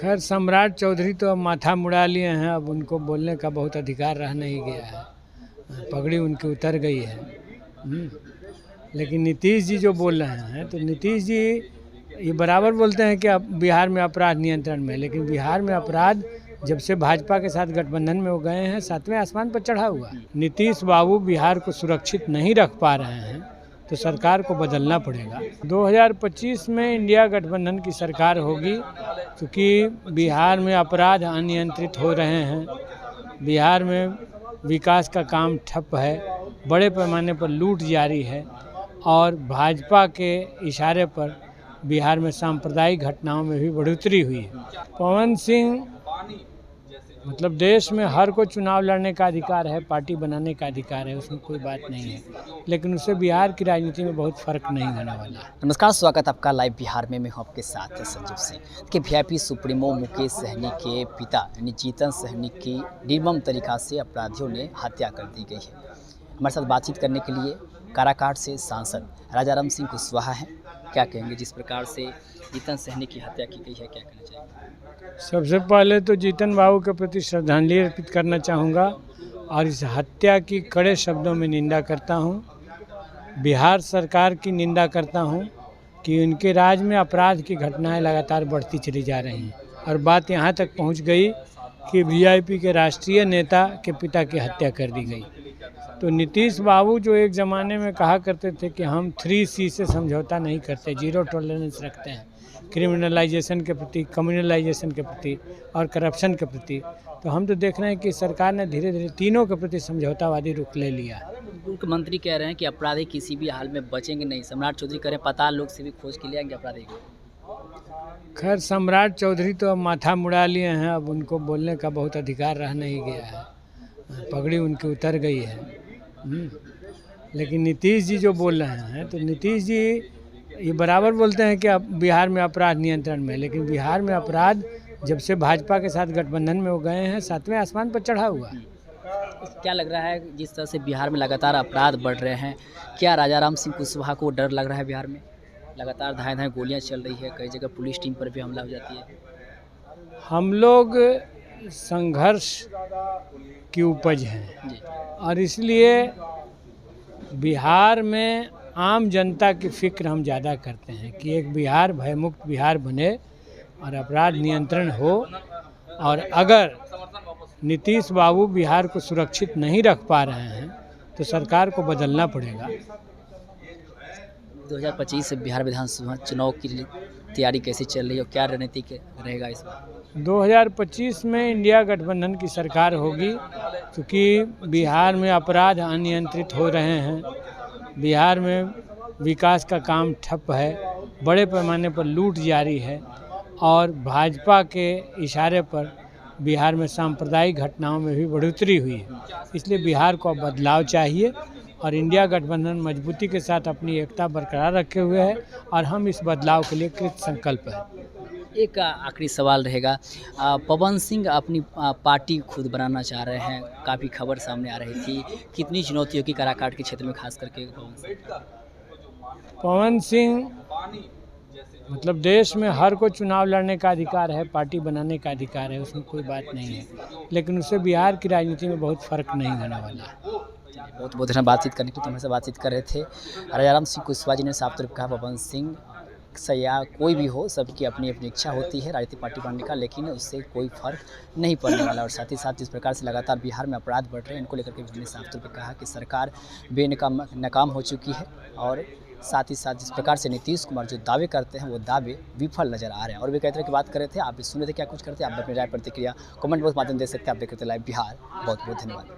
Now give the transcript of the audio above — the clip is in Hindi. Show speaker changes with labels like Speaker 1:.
Speaker 1: खैर सम्राट चौधरी तो अब माथा मुड़ा लिए हैं, अब उनको बोलने का बहुत अधिकार रह नहीं गया है, पगड़ी उनकी उतर गई है। लेकिन नीतीश जी जो बोल रहे हैं तो नीतीश जी ये बराबर बोलते हैं कि अब बिहार में अपराध नियंत्रण में, लेकिन बिहार में अपराध जब से भाजपा के साथ गठबंधन में हो गए हैं 7वें आसमान पर चढ़ा हुआ। नीतीश बाबू बिहार को सुरक्षित नहीं रख पा रहे हैं तो सरकार को बदलना पड़ेगा। 2025 में इंडिया गठबंधन की सरकार होगी, क्योंकि बिहार में अपराध अनियंत्रित हो रहे हैं, बिहार में विकास का काम ठप है, बड़े पैमाने पर लूट जारी है और भाजपा के इशारे पर बिहार में सांप्रदायिक घटनाओं में भी बढ़ोतरी हुई है। पवन सिंह मतलब देश में हर को चुनाव लड़ने का अधिकार है, पार्टी बनाने का अधिकार है, उसमें कोई बात नहीं है, लेकिन उससे बिहार की राजनीति में बहुत फर्क नहीं होने वाला है।
Speaker 2: नमस्कार, स्वागत आपका लाइव बिहार में। मैं हूं आपके साथ संजीव सिंह के। वीआईपी सुप्रीमो मुकेश सहनी के पिता यानी जीतन सहनी की निर्मम तरीका से अपराधियों ने हत्या कर दी गई है। हमारे साथ बातचीत करने के लिए काराकाट से सांसद राजाराम सिंह कुशवाहा हैं। क्या कहेंगे जिस प्रकार से जीतन सहनी की हत्या की गई है, क्या कहना चाहिए?
Speaker 1: सबसे पहले तो जीतन बाबू के प्रति श्रद्धांजलि अर्पित करना चाहूँगा और इस हत्या की कड़े शब्दों में निंदा करता हूँ। बिहार सरकार की निंदा करता हूँ कि उनके राज्य में अपराध की घटनाएं लगातार बढ़ती चली जा रही हैं और बात यहाँ तक पहुँच गई कि वीआईपी के राष्ट्रीय नेता के पिता की हत्या कर दी गई। तो नीतीश बाबू जो एक ज़माने में कहा करते थे कि हम 3C से समझौता नहीं करते, जीरो टॉलरेंस रखते हैं, क्रिमिनलाइजेशन के प्रति, कम्युनलाइजेशन के प्रति और करप्शन के प्रति, तो हम तो देख रहे हैं कि सरकार ने धीरे धीरे तीनों के प्रति समझौतावादी रुख ले लिया।
Speaker 2: मुख्यमंत्री कह रहे हैं कि अपराधी किसी भी हाल में बचेंगे नहीं। सम्राट चौधरी कह रहे हैं पताल लोग से भी खोज के लिए आएंगे अपराधी को।
Speaker 1: खैर सम्राट चौधरी तो अब माथा मुड़ा लिए हैं, अब उनको बोलने का बहुत अधिकार रह नहीं गया है, पगड़ी उनकी उतर गई है। लेकिन नीतीश जी जो बोल रहे हैं तो नीतीश जी ये बराबर बोलते हैं कि अब बिहार में अपराध नियंत्रण में, लेकिन बिहार में अपराध जब से भाजपा के साथ गठबंधन में हो गए हैं 7वें आसमान पर चढ़ा हुआ।
Speaker 2: क्या लग रहा है जिस तरह से बिहार में लगातार अपराध बढ़ रहे हैं, क्या राजाराम सिंह कुशवाहा को डर लग रहा है? बिहार में लगातार धाए धाए गोलियां चल रही है, कई जगह पुलिस टीम पर भी हमला हो जाती है।
Speaker 1: हम लोग संघर्ष की उपज हैं और इसलिए बिहार में आम जनता की फिक्र हम ज़्यादा करते हैं कि एक बिहार भयमुक्त बिहार बने और अपराध नियंत्रण हो। और अगर नीतीश बाबू बिहार को सुरक्षित नहीं रख पा रहे हैं तो सरकार को बदलना पड़ेगा।
Speaker 2: 2025 से बिहार विधानसभा चुनाव की तैयारी कैसी चल रही है और क्या रणनीति रहेगा इस बार?
Speaker 1: 2025 में इंडिया गठबंधन की सरकार होगी, क्योंकि बिहार में अपराध अनियंत्रित हो रहे हैं, बिहार में विकास का काम ठप है, बड़े पैमाने पर लूट जारी है और भाजपा के इशारे पर बिहार में सांप्रदायिक घटनाओं में भी बढ़ोतरी हुई है। इसलिए बिहार को अब बदलाव चाहिए और इंडिया गठबंधन मजबूती के साथ अपनी एकता बरकरार रखे हुए है और हम इस बदलाव के लिए कृत संकल्प है।
Speaker 2: एक आखिरी सवाल रहेगा, पवन सिंह अपनी पार्टी खुद बनाना चाह रहे हैं, काफ़ी खबर सामने आ रही थी, कितनी चुनौतियों की काराकाट के क्षेत्र में खास करके
Speaker 1: पवन सिंह मतलब देश में हर को चुनाव लड़ने का अधिकार है, पार्टी बनाने का अधिकार है, उसमें कोई बात नहीं है, लेकिन उससे बिहार की राजनीति में बहुत फर्क नहीं होने वाला है।
Speaker 2: बहुत बहुत धन्यवाद बातचीत करने के लिए। हमसे बातचीत कर रहे थे राजाराम सिंह कुशवाहा जी ने साफ तौर पर कहा पवन सिंह से या कोई भी हो, सबकी अपनी अपनी इच्छा होती है राजनीतिक पार्टी बनने का, लेकिन उससे कोई फर्क नहीं पड़ने वाला। और साथ ही साथ जिस प्रकार से लगातार बिहार में अपराध बढ़ रहे हैं, इनको लेकर के उन्होंने साफ तौर पर कहा कि सरकार नाकाम हो चुकी है और साथ ही साथ जिस प्रकार से नीतीश कुमार जो दावे करते हैं वो दावे विफल नजर आ रहे हैं। और भी कई तरह की बात कर रहे थे, आप भी सुन रहे थे क्या कुछ करते हैं, आप अपनी राय प्रतिक्रिया कमेंट बॉक्स माध्यम दे सकते हैं। आप देख रहे थे लाइव बिहार। बहुत बहुत धन्यवाद।